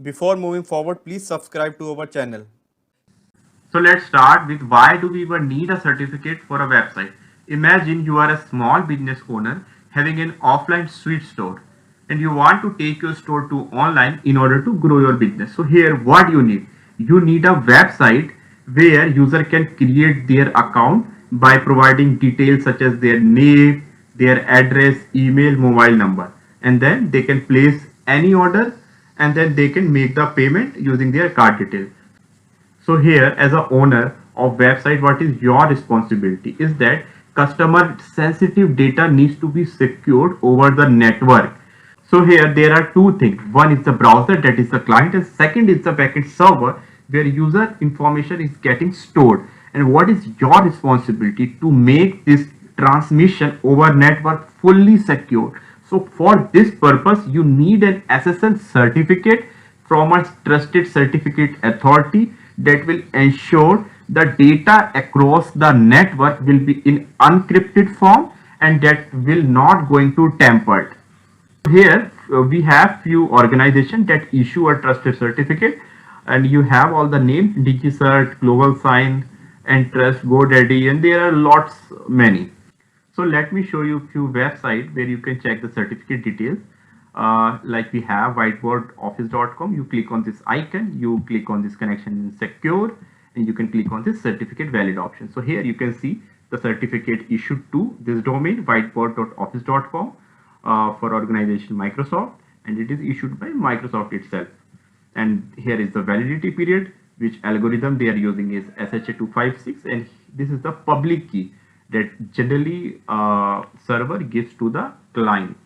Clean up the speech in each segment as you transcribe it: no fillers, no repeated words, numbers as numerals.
Before moving forward, please subscribe to our channel. So let's start with why do we even need a certificate for a website? Imagine you are a small business owner having an offline sweet store and you want to take your store to online in order to grow your business. So here what you need? You need a website where user can create their account by providing details such as their name, their address, email, mobile number, and then they can place any order and then they can make the payment using their card detail. So here as a owner of website, what is your responsibility is that customer sensitive data needs to be secured over the network. So here there are two things. One is the browser, that is the client, and second is the backend server where user information is getting stored. And what is your responsibility to make this transmission over network fully secure? So for this purpose, you need an SSL certificate from a trusted certificate authority that will ensure the data across the network will be in encrypted form and that will not going to tampered. Here we have few organizations that issue a trusted certificate, and you have all the names: DigiCert, Global Sign, Entrust, GoDaddy, and there are lots many. So let me show you a few websites where you can check the certificate details. Like we have whiteboardoffice.com. You click on this icon, you click on this connection in secure, and you can click on this certificate valid option. So here you can see the certificate issued to this domain whiteboard.office.com for organization Microsoft, and it is issued by Microsoft itself. And here is the validity period, which algorithm they are using is SHA-256, and this is the public key that generally server gives to the client.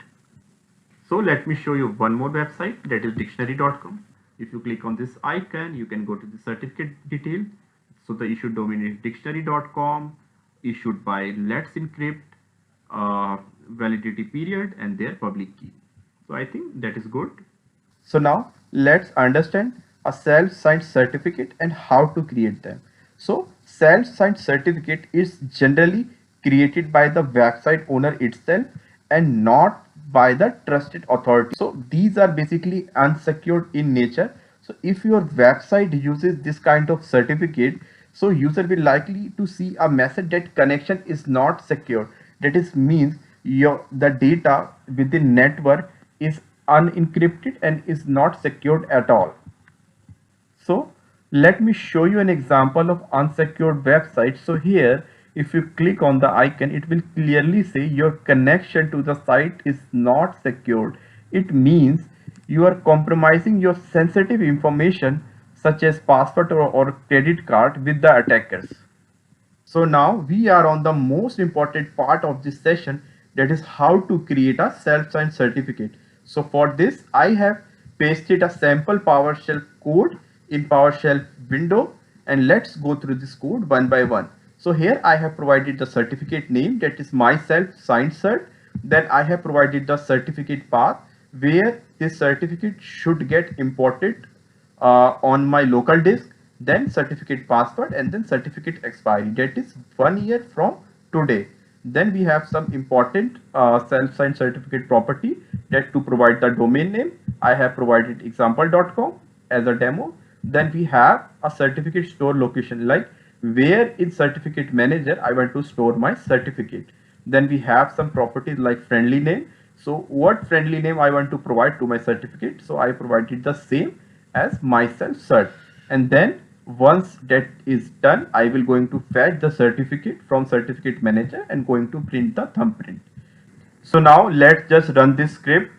So let me show you one more website, that is dictionary.com. If you click on this icon, you can go to the certificate detail. So the issued domain is dictionary.com, issued by Let's Encrypt, validity period, and their public key. So I think that is good. So now let's understand a self-signed certificate and how to create them. So self-signed certificate is generally created by the website owner itself and not by the trusted authority. So these are basically unsecured in nature. So if your website uses this kind of certificate, so user will likely to see a message that connection is not secure. That is means the data within network is unencrypted and is not secured at all. So let me show you an example of unsecured website. So here, if you click on the icon, it will clearly say your connection to the site is not secured. It means you are compromising your sensitive information such as password or credit card with the attackers. So now we are on the most important part of this session, that is how to create a self-signed certificate. So for this, I have pasted a sample PowerShell code in PowerShell window, and let's go through this code one by one. So here I have provided the certificate name, that is my self-signed cert. Then I have provided the certificate path where this certificate should get imported on my local disk, then certificate password, and then certificate expiry, that is 1 year from today. Then we have some important self-signed certificate property, that to provide the domain name I have provided example.com as a demo. Then we have a certificate store location, like where in certificate manager I want to store my certificate. Then we have some properties like friendly name. So what friendly name I want to provide to my certificate, so I provided the same as myself cert. And then once that is done, I will going to fetch the certificate from certificate manager and going to print the thumbprint. So now let's just run this script.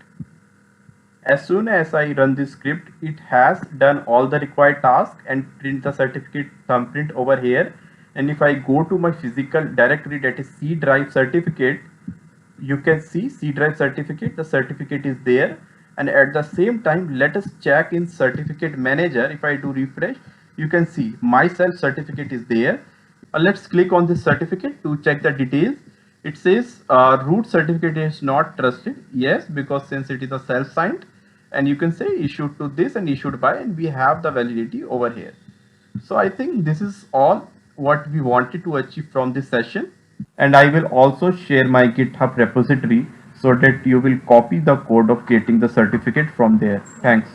As soon as I run this script, it has done all the required tasks and print the certificate thumbprint over here. And if I go to my physical directory, that is C drive certificate, you can see C drive certificate, the certificate is there. And at the same time, let us check in certificate manager. If I do refresh, you can see myself certificate is there. Let's click on this certificate to check the details. It says root certificate is not trusted. Yes, because since it is a self-signed, and you can say issued to this and issued by, and we have the validity over here. So I think this is all what we wanted to achieve from this session. And I will also share my GitHub repository so that you will copy the code of getting the certificate from there. Thanks.